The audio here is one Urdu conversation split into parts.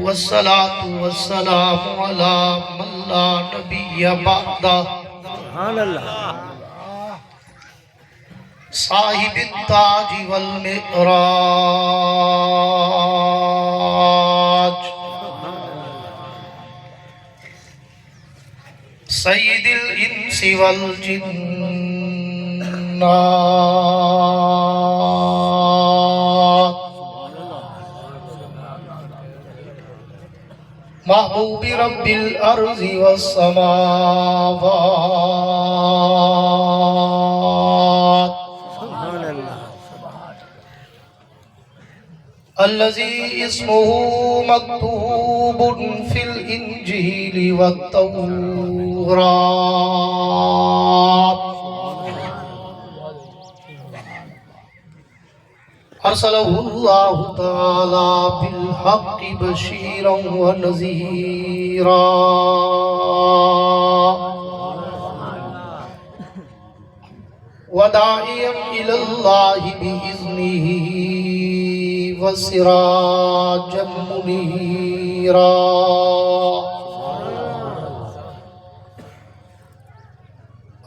والصلاة والسلام على من لا نبي بعده سبحان اللہ صاحب التاج والمعراج سید الانس والجنات محبوب رب الارض والسماوات سبحان اللہ الذي اسمه مكتوب في الإنجيل والتوراة أرسله الله تعالى بالحق بشيرا ونذيرا وداعيا إلى الله بإذنه وسراجا منيرا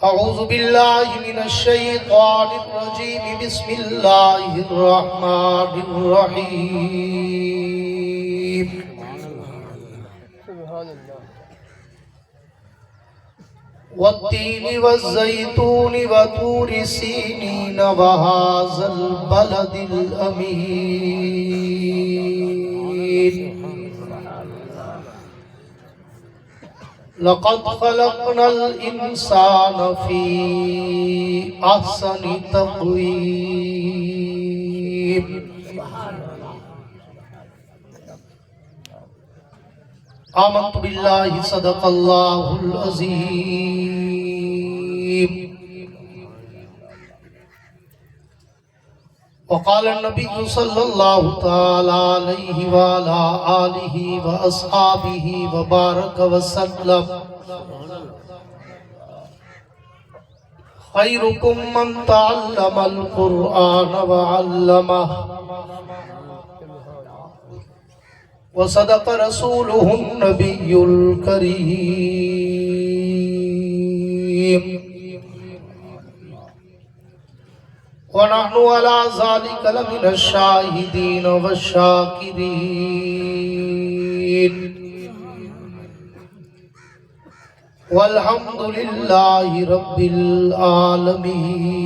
أعوذ بالله من الشيطان الرجيم بسم الله الرحمن الرحيم والتين والزيتون وطور سينين وهذا البلد الأمين لقد خلقنا الإنسان في أحسن تقويم آمنت بالله صدق الله العظيم وقال النبي صلى الله تعالى عليه وعلى آله وأصحابه وبارك وسلم خيركم من تعلم القرآن وعلمه وصدق رسوله النبي الكريم ونحن على ذلك لمن الشاهدين والشاكرين والحمد لله رب العالمين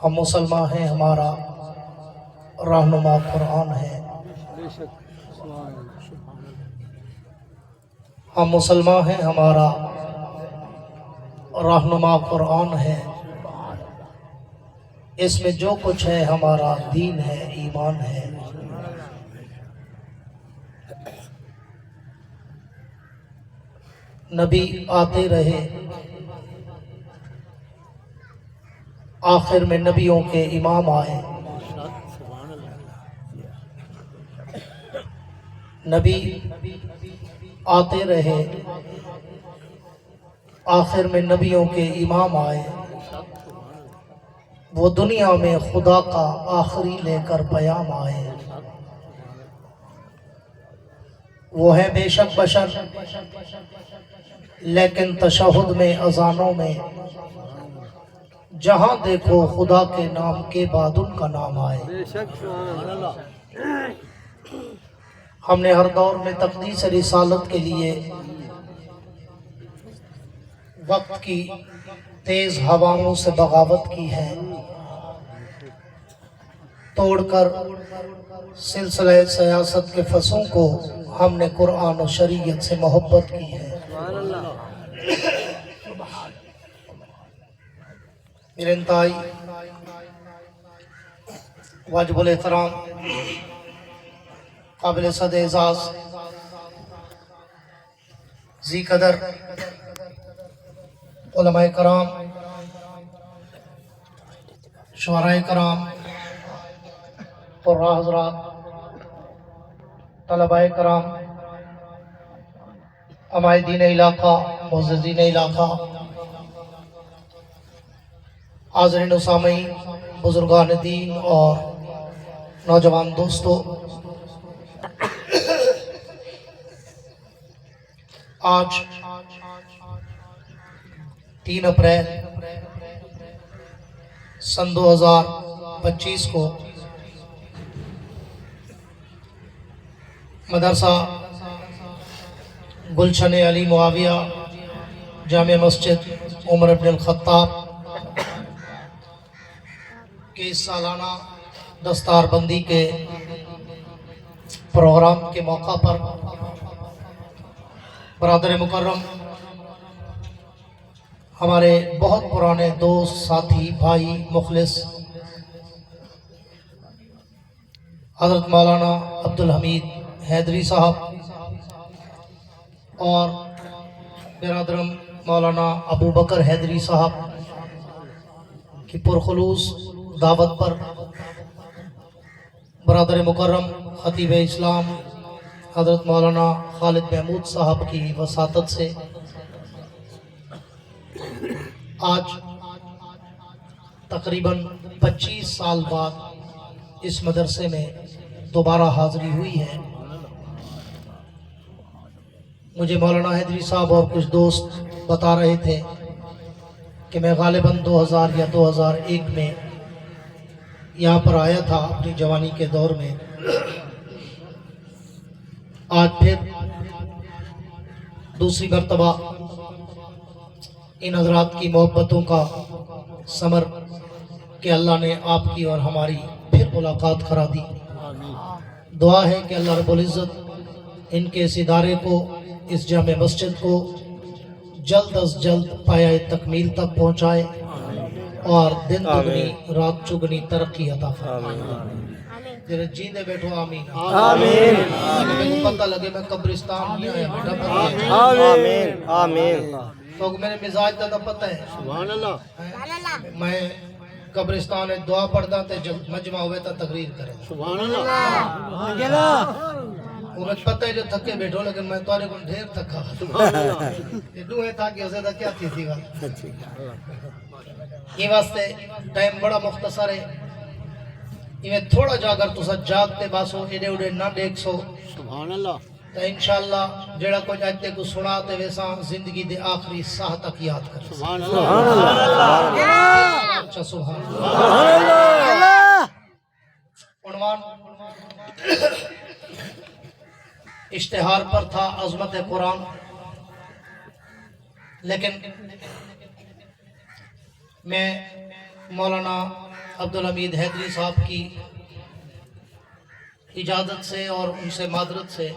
ہم مسلمان ہیں، ہمارا رہنما قرآن ہے۔ ہم مسلمان ہیں، ہمارا رہنما قرآن ہے۔ اس میں جو کچھ ہے ہمارا دین ہے، ایمان ہے۔ نبی آتے رہے، آخر میں نبیوں کے امام آئے۔ نبی آتے رہے، آخر میں نبیوں کے امام آئے۔ وہ دنیا میں خدا کا آخری لے کر پیام آئے۔ وہ ہے بے شک بشر، لیکن تشہد میں اذانوں میں جہاں دیکھو خدا کے نام کے بعد ان کا نام آئے۔ ہم نے ہر دور میں تقدیس رسالت کے لیے وقت کی تیز ہواؤں سے بغاوت کی ہے، توڑ کر سلسلہ سیاست کے فصوں کو ہم نے قرآن و شریعت سے محبت کی ہے۔ میرے انتہائی واجب الاحترام، قابل صد اعزاز، ذی قدر علماء کرام، شعراء کرام، قراء حضرات، طلباء کرام، عمائدین علاقہ، معززین علاقہ، حاضرین و سامعین، بزرگان دین اور نوجوان دوستو، آج 3 اپریل سن 2025 کو مدرسہ گلشن علی معاویہ جامع مسجد عمر ابن الخطاب کے اس سالانہ دستار بندی کے پروگرام کے موقع پر برادر مکرم، ہمارے بہت پرانے دوست، ساتھی، بھائی، مخلص حضرت مولانا عبدالحمید حیدری صاحب اور برادرم مولانا ابو بکر حیدری صاحب کی پرخلوص دعوت پر برادر مکرم خطیب اسلام حضرت مولانا خالد محمود صاحب کی وساطت سے آج تقریباً 25 سال بعد اس مدرسے میں دوبارہ حاضری ہوئی ہے۔ مجھے مولانا حیدری صاحب اور کچھ دوست بتا رہے تھے کہ میں غالباً 2000 یا 2001 میں یہاں پر آیا تھا اپنی جوانی کے دور میں۔ آج پھر دوسری مرتبہ ان حضرات کی محبتوں کا ثمر کہ اللہ نے آپ کی اور ہماری پھر ملاقات کرا دی۔ دعا ہے کہ اللہ رب العزت ان کے اس ادارے کو، اس جامع مسجد کو جلد از جلد پایہ تکمیل تک پہنچائے اور دن دگنی رات چگنی ترقی عطا فرمائے۔ جنہیں جیندے بیٹھو آمین آمین میں کو پتہ لگے میں قبرستان نہیں آیا بیٹا پتہ ہے آمین آمین تو میرے مزاج دا پتہ ہے سبحان اللہ میں قبرستان ہے دعا پڑھتا تے جب مجمع ہوئے تا تقریر کرے سبحان اللہ وہ مجھ پتہ ہے جو تھکے بیٹھو لیکن میں توارے کو ڈھیر تھکا یہ دوئے تھا کہ اسے دا کیا تھی تھی گا یہ واسطے ٹائم بڑا مختصر ہے، یہ تھوڑا جا کر تو سا جاگتے باسو ایڈے اڑے نہ دیکھ سو سبحان اللہ تو انشاءاللہ جڑا کچھ آجتے کو سناتے ویسا زندگی دے آخری ساہ تک یاد کر سبحان اللہ اچھا سبحان اللہ۔ عنوان اشتہار پر تھا عظمت قرآن، لیکن میں مولانا عبدالحمید حیدری صاحب کی اجازت سے اور ان سے معذرت سے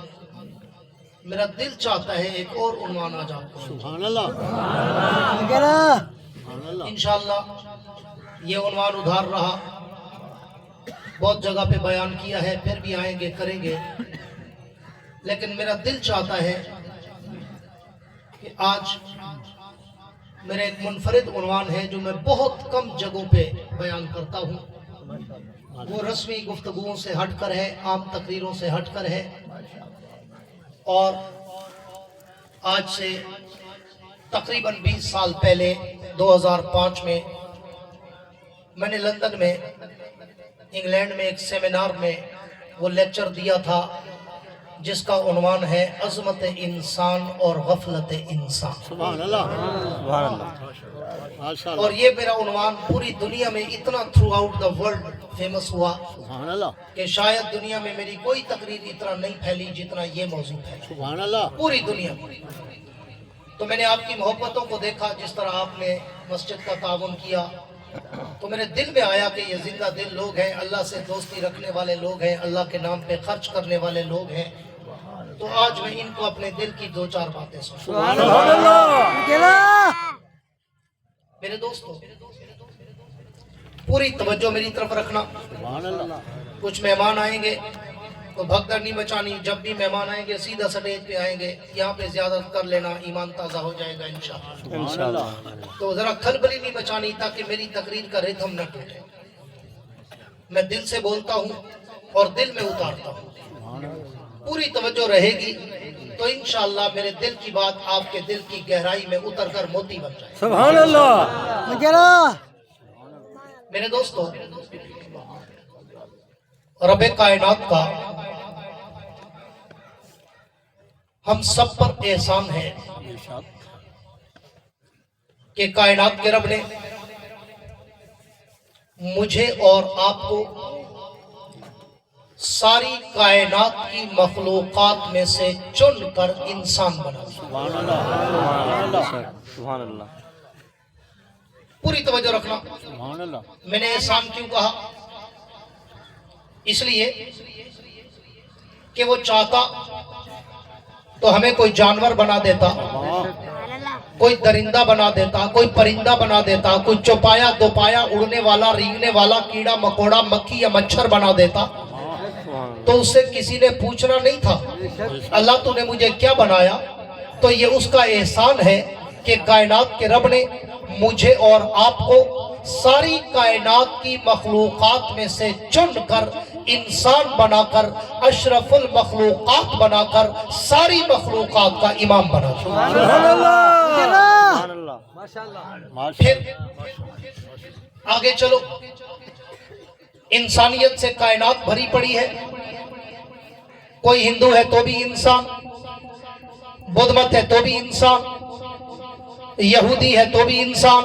میرا دل چاہتا ہے ایک اور عنوان آج آپ کو سبحان اللہ انشاءاللہ یہ عنوان ادھار رہا، بہت جگہ پہ بیان کیا ہے، پھر بھی آئیں گے کریں گے، لیکن میرا دل چاہتا ہے کہ آج میرا ایک منفرد عنوان ہے جو میں بہت کم جگہوں پہ بیان کرتا ہوں، وہ رسمی گفتگوؤں سے ہٹ کر ہے، عام تقریروں سے ہٹ کر ہے، اور آج سے تقریباً 20 سال پہلے 2005 میں میں نے لندن میں انگلینڈ میں ایک سیمینار میں وہ لیکچر دیا تھا جس کا عنوان ہے عظمت انسان اور غفلت انسان۔ سبحان اللہ سبحان اللہ ماشاء اور اللہ یہ میرا عنوان پوری دنیا میں اتنا through out the world famous ہوا سبحان اللہ کہ شاید دنیا میں میری کوئی تقریر اتنا نہیں پھیلی جتنا یہ موضوع ہے سبحان اللہ پوری دنیا میں۔ تو میں نے آپ کی محبتوں کو دیکھا، جس طرح آپ نے مسجد کا تعاون کیا، تو میرے دل میں آیا کہ یہ زندہ دل لوگ ہیں، اللہ سے دوستی رکھنے والے لوگ ہیں، اللہ کے نام پہ خرچ کرنے والے لوگ ہیں، تو آج میں ان کو اپنے دل کی 2-4 باتیں سنوں۔ سبحان اللہ میرے دوستو پوری توجہ میری طرف رکھنا، سبحان اللہ کچھ مہمان آئیں گے تو بھگدڑ نہیں مچانی، جب بھی مہمان آئیں گے سیدھا سٹیج پہ آئیں گے، یہاں پہ زیادت کر لینا، ایمان تازہ ہو جائے گا انشاءاللہ۔ انشاءاللہ تو ذرا کھلبلی نہیں مچانی تاکہ میری تقریر کا ریتھم نہ ٹوٹے۔ میں دل سے بولتا ہوں اور دل میں اتارتا ہوں، پوری توجہ رہے گی تو انشاءاللہ میرے دل کی بات آپ کے دل کی گہرائی میں اتر کر موتی بن جائے۔ سبحان اللہ میرے دوستو، رب کائنات کا ہم سب پر احسان ہے کہ کائنات کے رب نے مجھے اور آپ کو ساری کائنات کی مخلوقات میں سے چن کر انسان بنا دیا۔ سبحان اللہ سبحان اللہ پوری توجہ رکھنا۔ سبحان اللہ۔ میں نے احسان کیوں کہا؟ اس لیے کہ وہ چاہتا تو ہمیں کوئی جانور بنا دیتا، کوئی درندہ بنا دیتا، کوئی پرندہ بنا دیتا، کوئی چوپایا دوپایا اڑنے والا رینگنے والا کیڑا مکوڑا مکھی یا مچھر بنا دیتا، تو اس سے کسی نے پوچھنا نہیں تھا اللہ تو نے مجھے کیا بنایا۔ تو یہ اس کا احسان ہے کہ کائنات کے رب نے مجھے اور آپ کو ساری کائنات کی مخلوقات میں سے چن کر انسان بنا کر اشرف المخلوقات بنا کر ساری مخلوقات کا امام بنا دیا۔ سبحان اللہ پھر آگے چلو، انسانیت سے کائنات بھری پڑی ہے۔ کوئی ہندو ہے تو بھی انسان، بدھ مت ہے تو بھی انسان، یہودی ہے تو بھی انسان،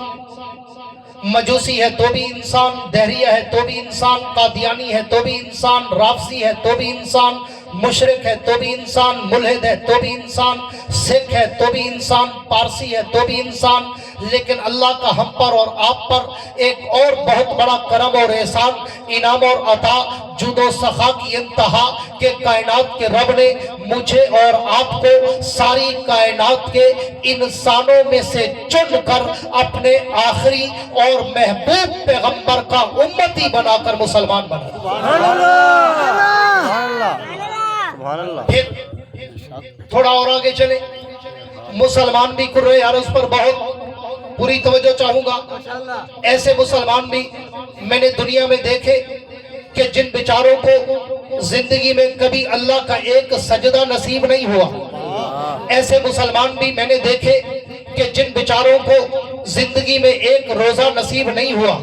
مجوسی ہے تو بھی انسان، دہریہ ہے تو بھی انسان، قادیانی ہے تو بھی انسان، رافضی ہے تو بھی انسان، مشرک ہے تو بھی انسان، ملحد ہے تو بھی انسان، سکھ ہے تو بھی انسان، پارسی ہے تو بھی انسان۔ لیکن اللہ کا ہم پر اور آپ پر ایک اور بہت بڑا کرم اور احسان، انعام اور عطا، جود و سخا کی انتہا کہ کائنات کے رب نے مجھے اور آپ کو ساری کائنات کے انسانوں میں سے چن کر اپنے آخری اور محبوب پیغمبر کا امتی بنا کر مسلمان بنا دیا۔ سبحان اللہ۔ پھر تھوڑا اور آگے چلے، مسلمان بھی قرآن عرض پر بہت پوری توجہ چاہوں گا۔ ایسے مسلمان بھی میں نے دنیا میں دیکھے کہ جن بیچاروں کو زندگی میں کبھی اللہ کا ایک سجدہ نصیب نہیں ہوا، ایسے مسلمان بھی میں نے دیکھے کہ جن بیچاروں کو زندگی میں ایک روزہ نصیب نہیں ہوا،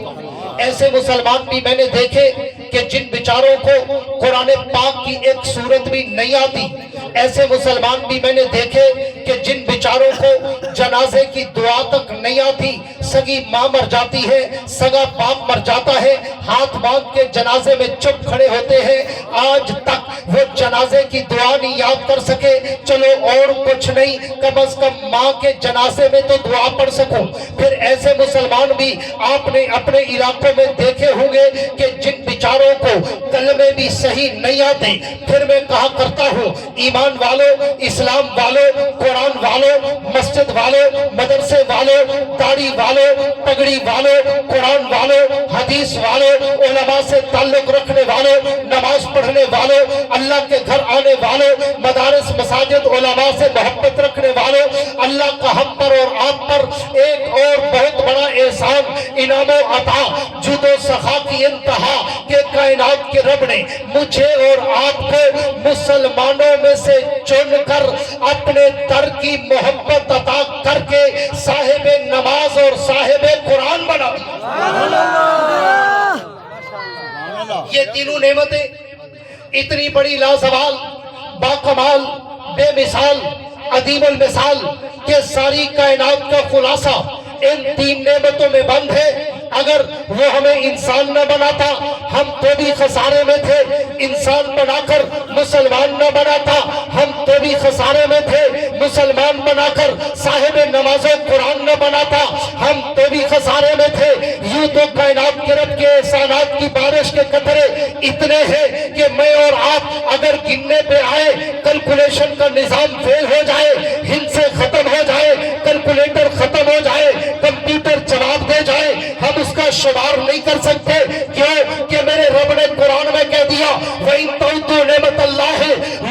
ایسے مسلمان بھی میں نے دیکھے کہ جن بیچاروں کو قرآن پاک کی ایک سورت بھی نہیں آتی، ایسے مسلمان بھی میں نے دیکھے کہ جن بیچاروں کو جنازے کی دعا تک نہیں آتی، سگی ماں مر جاتی ہے، سگا باپ مر جاتا ہے، ہاتھ باندھ کے جنازے میں چپ کھڑے ہوتے ہیں، آج تک وہ جنازے کی دعا نہیں یاد کر سکے۔ چلو اور کچھ نہیں، کم از کم ماں کے جنازے میں تو دعا پڑھ سکوں۔ پھر ایسے مسلمان بھی آپ نے اپنے علاقوں میں دیکھے ہوں گے کہ جن بیچاروں کو کلمے بھی صحیح نہیں آتے، پھر میں کہا کرتا ہوں ایمان والو، اسلام والو، قرآن والو، مسجد والو، مدرسے والو، داڑھی والو، پگڑی والو، قرآن والو، حدیث والو، علماء سے تعلق رکھنے والو، نماز پڑھنے والو، اللہ کے گھر آنے والو، مدارس مساجد علماء سے محبت رکھنے والو، اللہ کا ہم پر اور آپ پر ایک اور بہت بڑا احسان، انعام و عطا، جود و سخا کی انتہا کہ کائنات کے رب نے مجھے اور آپ کو مسلمانوں میں سے چن کر اپنے در کی محبت عطا کر کے صاحب نماز اور صاحب قرآن بنا دیا۔ یہ تینوں نعمتیں اتنی بڑی لازوال، باکمال، بے مثال، عظیم المثال کہ ساری کائنات کا خلاصہ ان تین نعمتوں میں بند ہے۔ اگر وہ ہمیں انسان نہ بناتا ہم تو بھی خسارے میں تھے، انسان بنا کر مسلمان نہ بناتا ہم تو بھی خسارے میں تھے، مسلمان بنا کر صاحب نماز و قرآن نہ بناتا ہم تو بھی خسارے میں تھے۔ یوں تو کائنات کے رب کے احسانات کی بارش کے قطرے اتنے ہیں کہ میں اور آپ اگر گننے پہ آئے، کیلکولیشن کا نظام فیل ہو جائے، ہند سے ختم ہو جائے، کیلکولیٹر ختم ہو جائے، کمپیوٹر جواب دے جائے، ہم اس کا شمار نہیں کر سکتے۔ کیوں کہ میرے رب نے قرآن میں کہہ دیا وَإِن تَعُدُّوا نِعْمَتَ اللَّهِ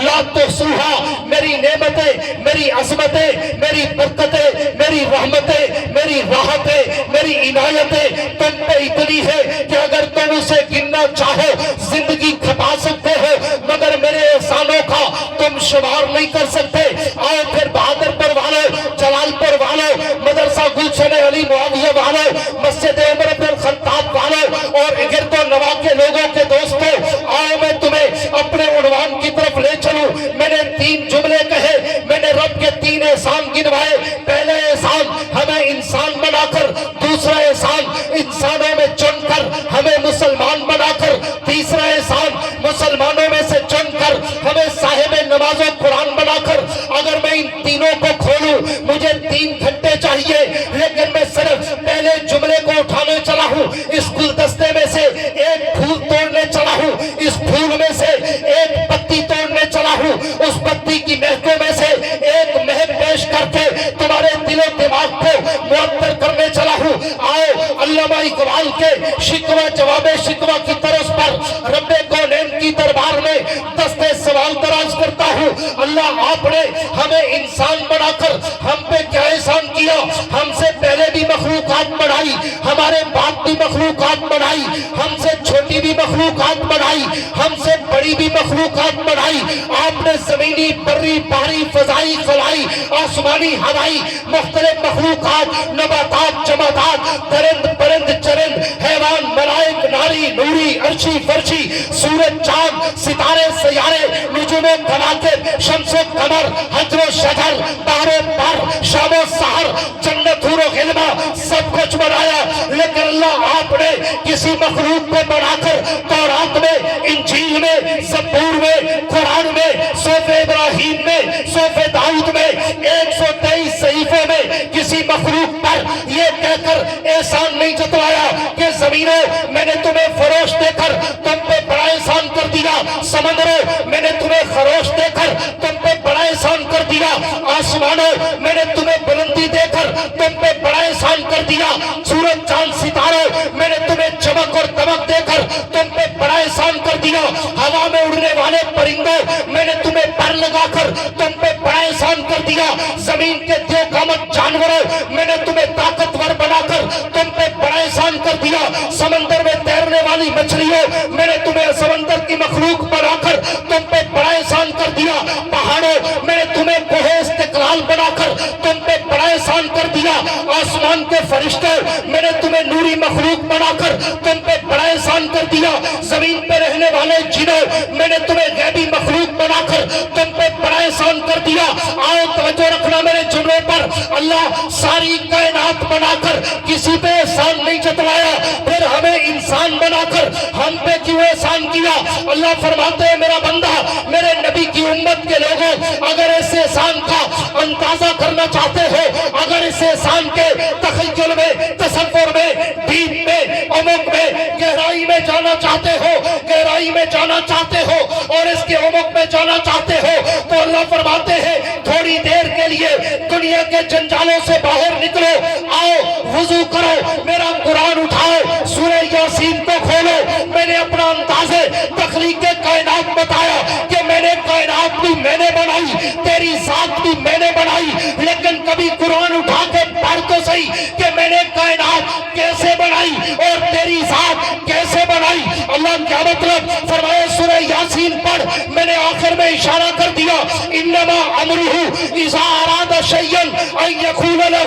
لَا تُحْصُوهَا، میری نعمتیں، میری عظمتیں، میری برکتیں، میری رحمتیں، میری راحتیں، میری عنایتیں تم پہ اتنی ہے کہ اگر تم اسے گننا چاہو زندگی کھپا سکتے ہو، مگر میرے احسانوں کا تم شمار نہیں کر سکتے۔ آؤ پھر بہادر پر والو، جلال پر والو، مدرسہ گلشن علی معاویہ والو، مسجد عمر بن الخطاب والو، اور گرد و نواح کے لوگوں کے دوستوں، آؤ میں تمہیں اپنے عنوان کی طرف لے چلوں۔ میں نے 3 جملے کہے، میں نے رب کے 3 احسان گنوائے۔ پہلا احسان ہمیں انسان بنا کر، دوسرا احسان انسانوں میں چن کر ہمیں مسلمان بنا کر، تیسرا احسان مسلمانوں میں سے چن کر ہمیں صاحب نماز و قرآن بنا کر۔ اگر میں ان تینوں کو کھولوں مجھے 3 گھنٹے چاہیے، لیکن میں صرف پہلے جملے کو اٹھانے چلا ہوں۔ اس گلدستے میں سے ایک پھول توڑنے چلا ہوں، اس پھول میں سے ایک پتی توڑنے چلا ہوں، اس پتی کی مہکوں میں سے ایک مہک پیش کر کے تمہارے دل و دماغ کو معطر کرنے چلا ہوں۔ آؤ علامہ اقبال کے شکوہ جواب شکوہ کی طرز پر رب کونین کی دربار میں دستے سوال دراز کرتا ہوں۔ اللہ آپ نے ہمیں انسان بنا کر ہم پہ کیا احسان کیا؟ ہم سے پہلے بھی مخلوقات بنائی، ہمارے بعد بھی مخلوقات بنائی، ہم سے چھوٹی بھی مخلوقات بنائی، ہم سے بڑی بھی مخلوقات بنائی۔ آپ نے زمینی، بری، بحری، فضائی، خلائی، آسمانی، ہوائی مختلف مخلوقات، نباتات، جمادات، درند، پرند، چرند، حیوان، ملائک، ناری، نوری، عرشی، فرشی، سورج، چاند، ستارے، سیارے، نجوم و کواکب، شمس و قمر، حجر و شجر، بحر و بر، شام و سحر، جنت، حور و غلمہ، سب کچھ بنایا۔ لیکن اللہ آپ نے کسی مخلوق کو بنا کر تورات میں، انجیل میں، زبور میں، قرآن میں، صحف ابراہیم میں، صحف داؤد میں، 123 صحیفوں میں کسی مخلوق پر یہ کہہ کر احسان نہیں جتوایا کہ زمینوں میں نے تمہیں فروش دے کر تم پہ بڑا احسان کر دیا، سمندروں میں نے تمہیں خروش دے کر تم پہ بڑا احسان کر دیا، آسمانوں میں نے تمہیں بلندی دے کر تم پہ بڑا احسان کر دیا، سورج، چاند، ستاروں میں نے تمہیں چمک اور دمک دے کر تم پہ بڑا احسان کر دیا، ہوا میں اڑنے والے پرندوں میں نے تمہیں پر لگا کر تم پہ بڑا احسان کر دیا، زمین کے دیو قامت جانوروں میں نے تمہیں طاقتور بنا کر تم پہ بڑا احسان کر دیا، سمندر میں تیرنے والی مچھلیوں میں نے تمہیں سمندر کی مخلوق بنا کر تم پہ بڑا احسان کر دیا، پہاڑوں میں نے تمہیں کوہ استقلال بنا کر تم پہ بڑا احسان کر دیا، آسمان کے فرشتوں میں نے تمہیں نوری مخلوق بنا کر تم پہ بڑا احسان کر دیا، زمین پہ رہنے والے جنوں میں نے تمہیں غیبی مخلوق بنا کر تم پہ بڑا احسان کر دیا۔ آؤ توجہ رکھنا میرے جملے پر، اللہ ساری کائنات بنا کر کسی پہ احسان نہیں جتوایا، پھر ہمیں انسان بنا کر ہم پہ کیوں احسان کیا؟ اللہ فرماتے ہیں میرا بندہ، میرے نبی کی امت کے لوگوں، اگر اس احسان کا اندازہ کرنا چاہتے ہو، اگر اس احسان کے تخیل میں، تصور میں، دین میں، عمق میں، گہرائی میں جانا چاہتے ہو، گہرائی میں جانا چاہتے ہو اور اس کے عمق میں جانا چاہتے ہو، تو اللہ فرماتے ہیں تھوڑی دیر کے لیے دنیا کے جنجالوں سے باہر نکلو، آؤ وضو کرو، میرا قرآن اٹھاؤ، سورہ یاسین کو کھولو۔ میں نے اپنا انداز تخلیق کائنات بتایا کہ میں نے کائنات بھی میں نے بنائی، تیری ذات بھی میں نے بنائی، لیکن کبھی قرآن اٹھا کے پڑھ تو صحیح کہ میں نے کائنات کیسے بنائی اور تیری ذات کیسے بنائی۔ اللہ کیا مطلب؟ فرمایا سورہ یاسین پڑھ، میں نے آخر میں اشارہ کر دیا، انما امرہ اذا اراد شیئا ان یقول لہ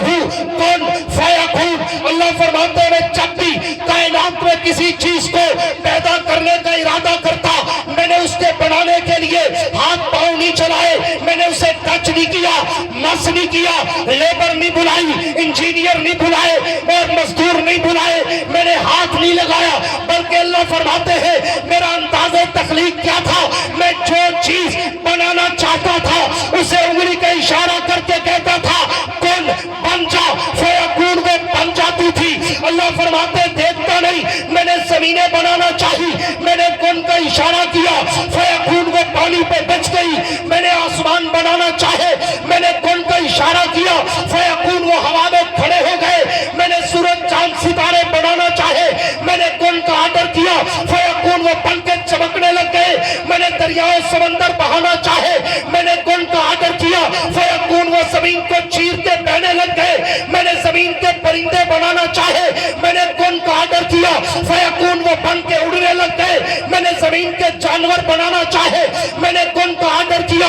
کن فیکون۔ اللہ فرماتے ہیں جب بھی کائنات میں کسی چیز کو پیدا کرنے کا ارادہ کرتا، میں نے اس کے بنانے کے لیے ہاتھ پاؤں نہیں چلائے، میں نے اسے ٹچ نہیں کیا، مس نہیں کیا، لیبر نہیں بلائی، انجینئر نہیں بلائے اور مزدور نہیں بلائے، میں نے ہاتھ نہیں لگایا، بلکہ اللہ فرماتے ہیں میرا انداز تخلیق کیا تھا؟ میں جو چیز بنانا چاہتا تھا اسے انگلی کا اشارہ کر کے کہتا تھا کن بن جا، فیکون وہ بن جاتی تھی۔ اللہ فرماتے دیکھتا نہیں، میں نے زمینیں بنانا چاہی، میں نے کن کا اشارہ کیا، فیکون وہ پانی پہ بچ گئی، میں نے آسمان بنانا چاہے، میں نے کن کا اشارہ کیا، فیکون وہ ہوا میں کھڑے ہو گئے، میں نے سورج، چاند، ستارے بنانا چاہے، میں نے کن کا آرڈر کیا، فیکون وہ بن کے چمکنے لگ گئے، میں نے دریائے سمندر بہانا چاہے، میں نے کن کا آرڈر کیا، فیکون وہ زمین کو چیر کے بہنے لگ گئے، میں نے زمین کے پرندے بنانا چاہے، میں نے کن کا آرڈر کیا، فیکون وہ بن کے اڑنے لگ گئے، میں نے زمین کے جانور بنانا چاہے، میں نے کن کا آرڈر کیا،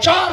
4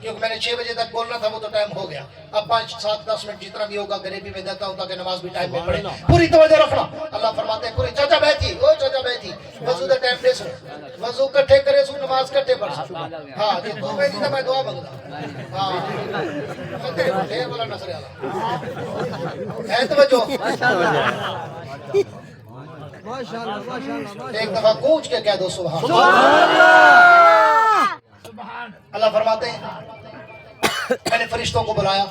کیونکہ میں نے 6 بجے تک بولنا تھا، وہ تو ٹائم ہو گیا. اب 5 7 10 منٹ جتنا بھی ہوگا غریبی میں دیتا ہوں تاکہ نماز بھی ٹائم میں پڑھے. پوری توجہ رکھنا. اللہ فرماتے ہیں پوری چاچا بیٹھی او چاچا بیٹھی وضو دے ٹائم دے سو وضو کٹھے کرے سو نماز کٹھے پڑھ سو. ہاں جی تو بیٹھی تو میں دعا مانگدا. ہاں متے اٹھے والا نصر والا ہے توجہ. ایک دفعہ گونج کے کہہ دو سبحان اللہ. اللہ فرماتے ہیں میں نے فرشتوں کو بلایا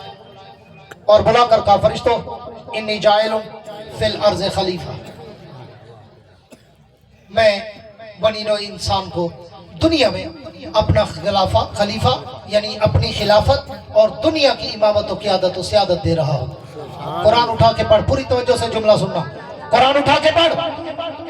اور بلا کر کہا فرشتوں انی جاعل فی الارض خلیفہ. میں بنی نوع انسان کو دنیا میں اپنا خلیفہ یعنی اپنی خلافت اور دنیا کی امامت و قیادت و سیادت دے رہا ہوں. قرآن اٹھا کے پڑھ، پوری توجہ سے جملہ سننا. قرآن اٹھا کے پڑھ.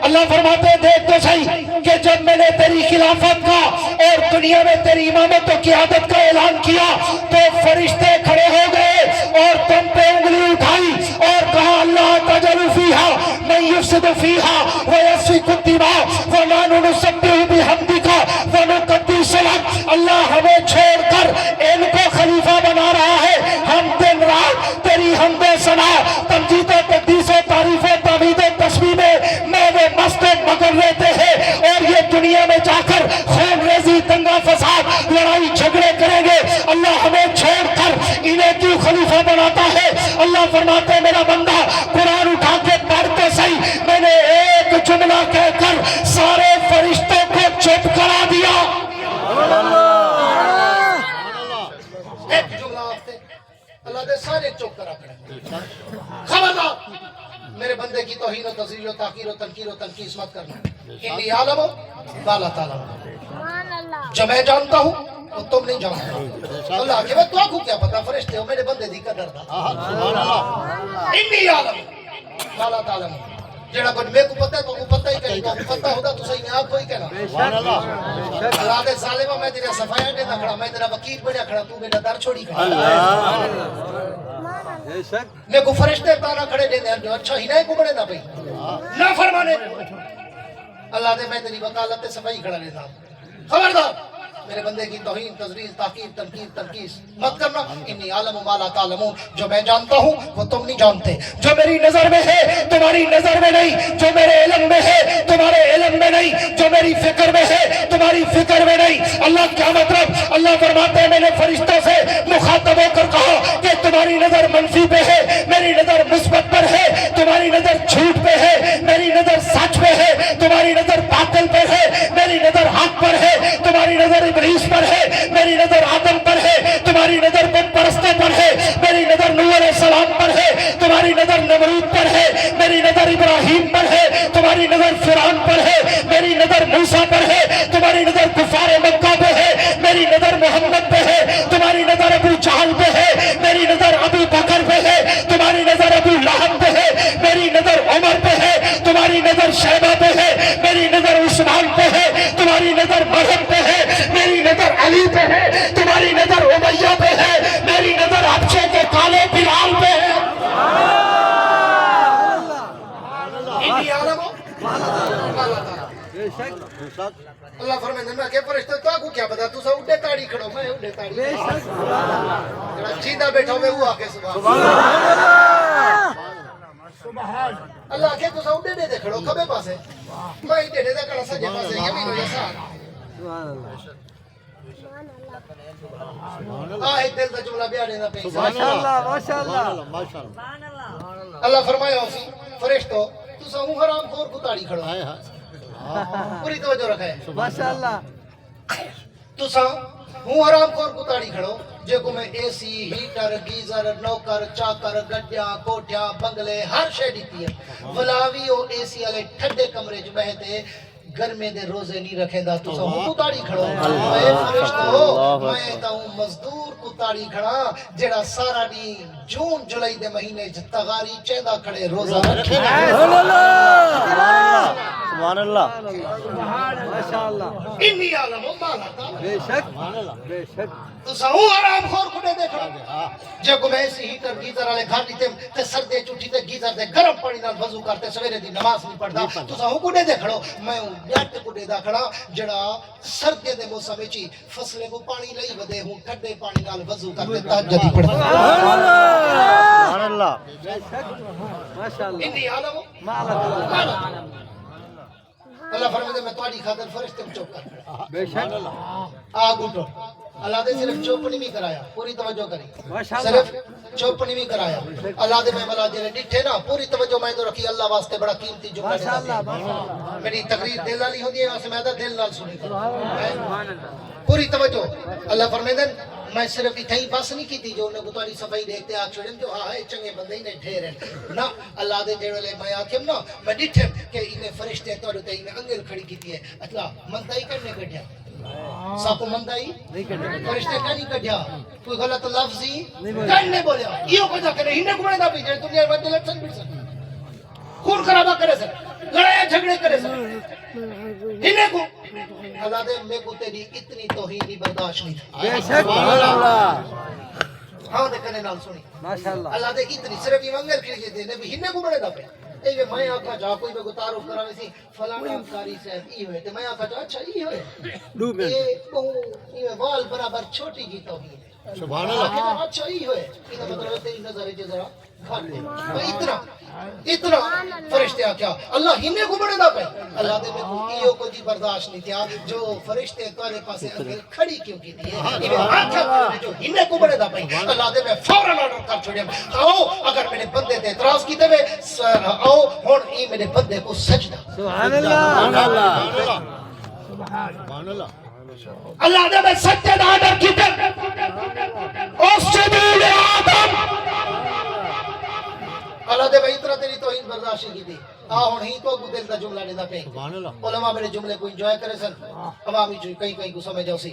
اللہ فرماتے ہیں دیکھ تو صحیح کہ جب میں نے تیری خلافت کا اور دنیا میں تیری امامت و قیادت کا اعلان کیا تو فرشتے کھڑے ہو گئے اور تم پہ انگلی اٹھائی اور کہا اللہ تجعل فیہا من یفسد فیہا ویسفک الدماء ونحن نسبح بحمدک ونقدس لک. اللہ ہمیں چھوڑ کر ان کو خلیفہ بنا رہا ہے. ہم دن رات تیری حمد و ثنا تمجید و تقدیس و تعریف و تحمید و تسبیح میں وہ مست و مگن رہتے ہیں اور یہ دنیا میں جا کر خون ریزی دنگا فساد لڑائی جھگڑے کریں گے. اللہ ہمیں چھوڑ کر انہیں کیوں خلیفہ بناتا ہے؟ اللہ فرماتے ہیں میرا بندہ قرآن اٹھا کے پڑھ تو صحیح. میں نے ایک جملہ کہہ کر سارے فرشتوں کو چپ کرا دیا. ایک جملہ آپ سے اللہ دے سارے چپ کرا کریں. خبردار میرے بندے کی توہین و تذلیل و تحقیر و تنکیر و تنقیص مت کرنا. انی عالم ما لا تعلمون. جو میں جانتا ہوں وہ تم نہیں جانتے. اللہ کہ تو آپ کو کیا پتا فرشتے ہو میرے بندے دی قدر دا. انی عالم ما لا تعلمون. جڑا کچھ میں کو پتہ ہے تو کو پتہ ہی کہیں گا. پتہ ہوتا تو صحیح میں آپ کو ہی کہنا. اللہ دے ظالمہ میں تیرے صفائیاں دے نہ کھڑا میں تیرا وکیل بنیا کھڑا تو میرا در چھوڑی کھڑا. میں کو فرشتے تانا کھڑے دے دیں اچھا ہی نہیں کو بڑے نہ پئی نہ فرمانے. اللہ دے میں تیری وکالت صفائی کھڑا لیتا. خبردار میرے بندے کی توہین تذلیل تحقیر تنقید تنقیص مت کرنا. انی عالم ما لا تعلمون. جو میں جانتا ہوں وہ تم نہیں جانتے. جو میری نظر میں ہے تمہاری نظر میں نہیں. جو میرے علم میں ہے تمہارے علم میں نہیں. جو میری فکر میں ہے تمہاری فکر میں نہیں. اللہ کیا مطلب؟ اللہ فرماتے ہیں میں نے فرشتوں سے مخاطب ہو کر کہا کہ تمہاری نظر منفی پہ ہے میری نظر مثبت پر ہے. تمہاری نظر جھوٹ پہ ہے میری نظر سچ پہ ہے. تمہاری نظر باطل پر ہے میری نظر حق پر ہے. تمہاری نظر ابلیس پر ہے میری نظر آدم پر ہے. تمہاری نظر بت پرستوں پر ہے میری نظر نوح علیہ السلام پر ہے. تمہاری نظر نمرود پر ہے میری نظر ابراہیم پر ہے. تمہاری نظر فرعون پر ہے میری نظر موسیٰ پر ہے. تمہاری نظر کفار مکہ پہ ہے میری نظر محمد پہ ہے. تمہاری نظر ابو جہل پہ ہے میری نظر ابو بکر پہ ہے. تمہاری نظر ابو لہب پہ ہے میری نظر عمر پہ ہے. تمہاری نظر شیبہ پہ ہے میری نظر عثمان پہ ہے. تمہاری نظر مریم پہ ہے میری نظر علی پہ ہے. تمہاری نظر امیہ پہ ہے میری نظر حبشے کے کالے بلال پہ ہے. انی عالم اللہ فرمائے میں کہ فرشتے تو کو کیا پتا تو سا اڈے تاڑی کھڑو میں اڈے تاڑی جڑا سیدھا بیٹھا ہوے وہ آکے سبحان اللہ. اللہ کہ تو سا اڈے دے کھڑو کھبے پاسے میں اڈے دے کھڑا سجے پاسے یمین و یسار. آئے دل دا جملہ بیانے دا پیسا. ماشاءاللہ. اللہ فرمایا فرشتو تو سا ہوں حرام خور کو تاڑی کھڑو. پوری توجہ رکھا ہے. ماشاءاللہ. تو سا ہوں حرام خور کو تاڑی کھڑو جے کو میں اے سی ہیٹر گیزر نوکر چاکر گڈیاں کوٹیاں بنگلے ہر شے دیتی ہے. ولاوی او اے سی والے ٹھنڈے کمرے چ بہتے گرمے دے روزے نہیں رکھیں دا تو سا ہوں کو تاڑی کھڑو. اے فرشتو میں تا ہوں مزدور کو تاڑی کھڑا جڑا سارا دی جون جولائی دے مہینے چ تغاری چیندا کھڑے روزہ رکھے. سبحان اللہ. اللہ ماشاءاللہ انی عالم مالا تعالی بے شک بے شک تو سہو آرام خور کھڑے دیکھنا جے کو میں ایسی ہیٹر گیزر والے گھر دیتے تے سردے چٹھی تے گیزر دے گرم پانی نال وضو کرتے سویرے دی نماز نہیں پڑھدا تو سہو کھڑے دیکھڑو میں بیٹھ کھڑے دا کھڑا جڑا سردے دے موسم وچ فصلے کو پانی لئی ودے ہوں ٹھنڈے پانی نال وضو کرتے تہجد پڑھدا سبحان اللہ بے شک ماشاءاللہ انی عالم مالا اللہ فرماتے میں تواڈی خاطر فرشتے کو چوک کر کھڑا بے شک آگ اٹھو اللہ دے صرف چوپنی بھی کرایا پوری توجہ کری ماشاءاللہ صرف چوپنی بھی کرایا اللہ دے میں بلا جڑے ڈٹھے نا پوری توجہ میں تو رکھی اللہ واسطے بڑا قیمتی جملہ ماشاءاللہ دیتا ماشاءاللہ میری تقریر دل والی ہوندی ہے واسطے میں تو دل نال سنی پوری توجہ اللہ فرمیندن میں صرف اتھے ہی بس نہیں کیتی جو انہیں کو تاری صفائی دیکھتے آ چھوڑیں جو ہاں چنگے بندے ہی نے ڈھیر ہیں نا اللہ دے جڑے لے میں آکھیم نا میں ڈٹھے کہ انہیں فرشتے توڑے تے انہیں انگل کھڑی کیتی ہے اطلاع مندائی کرنے کٹھیا ساکو مندائی فرشتے کا نہیں کٹھیا کوئی غلط لفظ ہی کرنے بولیا یہ کو جا کرے انہیں کو بڑے دا بھی جڑے دنیا میں لڑسن بھی سن خون خرابہ کرے سن لڑائی جھگڑے کرے سن انہیں کو اللہ دے میں کو تیری اتنی توہینی برداشت نہیں تھا بے شک ماشاءاللہ ہاں دے کنے نال سنی ماشاءاللہ اللہ دے اتنی صرف یہ منگل کھڑی دے نے بھی ہنے کو بڑے دا پہ اے میں آکھا جا کوئی میں کو تعارف کراوے سی فلانا کاری صاحب ای ہوئے تے میں آکھا جا اچھا ای ہوئے یہ بہو یہ وال برابر چھوٹی جی توہین ہے سبحان اللہ اچھا ای ہوئے یہ مطلب ہے تیری نظر ہے ذرا کھا لے اتنا فرشتے آکھیا اللہ ہنے کو بڑے دا پہ اللہ دے میں کو ایو کو جی برداشت نہیں کیا جو فرشتے تارے پاسے انگل کھڑی کیوں کی دی ہے یہ آکھیا جو ہنے کو بڑے دا پہ اللہ دے میں فوراً آرڈر کر چھوڑیا آؤ اگر میرے بندے تے اعتراض کیتے ہوئے آؤ ہن ای میرے بندے کو سجدہ سبحان اللہ سبحان اللہ اللہ دے میں سجدہ دا آرڈر کیتے اسجدوا لآدم اللہ دے بھائی اتنا تیری توہین برداشت کی تھی ہن ہی تو کو دل دا جملہ دینا پہ سبحان اللہ علماء میرے جملے کو انجوائے کرے سن عوامی جو کئی کئی کو سمجھو سی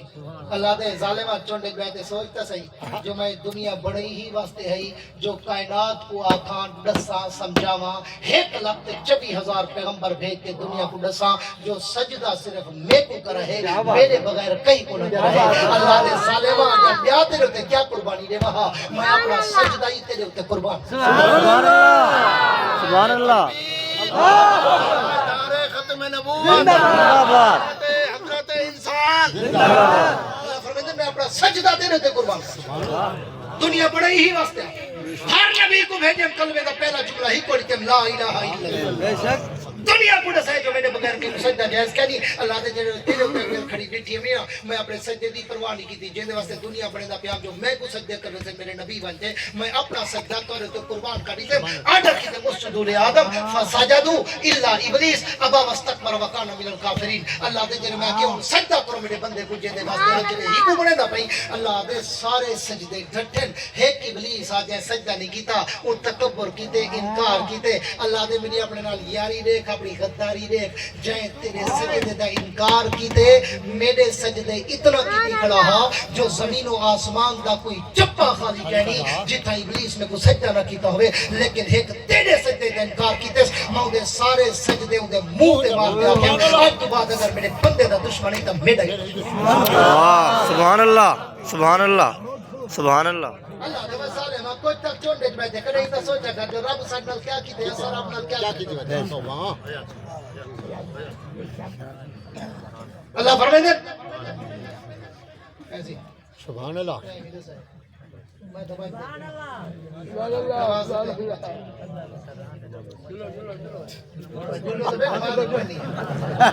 اللہ دے ظالمہ چونڈے بیٹھے سوچتا صحیح جو میں دنیا بڑی ہی واسطے ہے جو کائنات کو آکھاں ڈساں سمجھاواں 1,24,000 پیغمبر بھیج کے دنیا کو ڈساں جو سجدہ صرف میں کو کرا ہے میرے بغیر کئی کو نہ کرا ہے اللہ دے ظالمہ جب بیا تیرے تے کیا قربانی دے وہاں میں اپنا سجدہ ہی تیرے تے قربان سبحان اللہ سبحان اللہ نعرہ ختم نبوت زندہ باد حضرت انسان اللہ فرماتے میں اپنا سجدہ تیرے تے قربان دنیا بڑی ہی واسطے ہر نبی کو بھیجے کلمے دا پہلا جملہ ہی پڑھ کے لا الہ الا اللہ بے شک دنیا کو دسے جو میرے بغیر کی سجدہ جائز کہنی اللہ دے جڑے تیرے اوپر کھڑی بیٹھی ہے میں اپنے سجدے دی پرواہ نہیں کیتی جے دے واسطے دنیا بڑے دا پیام جو میں کو سجدے کرنے سے میرے نبی بنتے میں اپنا سجدہ کرے تو قربان کر دے آرڈر کیتے مسجدوا لآدم فسجدوا الا ابلیس ابا واستكبر وكان من الكافرین اللہ دے جڑے میں کہ سجدہ کرو میرے بندے کو جے دے واسطے جڑے ہی کو بنے دا پئی اللہ دے سارے سجدے ڈھٹن ایک ابلیس آ جائے سجدہ نہیں کیتا او تکبر کیتے انکار کیتے اللہ دے میری اپنے نال یاری دیکھ اپنی غداری دیکھ جائیں تیرے سجدے دا انکار کیتے میرے سجدے اتنا کیتی کھڑا ہا جو زمین و آسمان دا کوئی چپا خالی کہنی جتھا ابلیس میں کو سجدہ نہ کیتا ہوئے لیکن ایک تیرے سجدے دا انکار کیتے میں دے سارے سجدے دے منہ تے مار دیا کہ آج تو بعد اگر میرے بندے دا دشمن ہے تو میرا ہی سبحان اللہ سبحان اللہ سبحان اللہ اللہ دے سارے میں کوئی تک چونڈے میں دیکھ رہی تھا سوچا کر جو رب ساتھ نال کیا کیتے ہیں سارا اپنا کیا کیتے ہیں اللہ فرمائے دے ایسی سبحان اللہ میں تو بھائی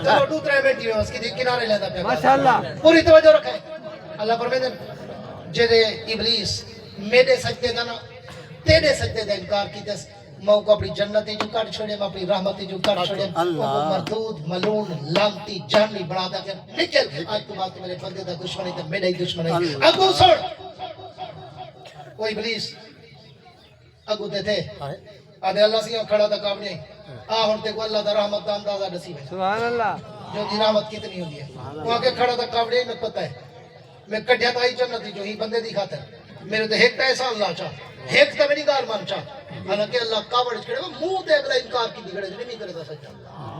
چلو دوسرے بیٹھی ہے اس کی کنارے لیتا پہ ماشاءاللہ پوری توجہ رکھیں اللہ فرمائے دے جدے ابلیس میرے سجدے دا نا تیرے سجدے دا انکار کیتے ماں کو اپنی جنتی جو کٹ چھوڑے میں اپنی رحمتی جو کٹ چھوڑے مردود ملون لانتی جانی بڑا دا کہ نکل آج تو بات میرے بندے دا دشمنی تا میرا ہی دشمنی اگو سوڑ کوئی ابلیس اگو دے تھے آدھے اللہ سے کھڑا تھا کام نہیں ہونتے کو اللہ دا رحمت دا اندازہ نصیب ہے سبحان اللہ جو دی رحمت کتنی ہوتی ہے وہاں کے کھڑا تھا کام نہیں میں پتہ ہے میں کٹیا تھا ہی جنتی جو ہی بندے دی خاطر میرے تو ایک ایسا اللہ چاہ ایک تو میری گال مان چاہ حالانکہ اللہ کاوڑ چھڑے وہ منہ تے اگلا انکار کی دکھڑے نہیں کرے تا سچا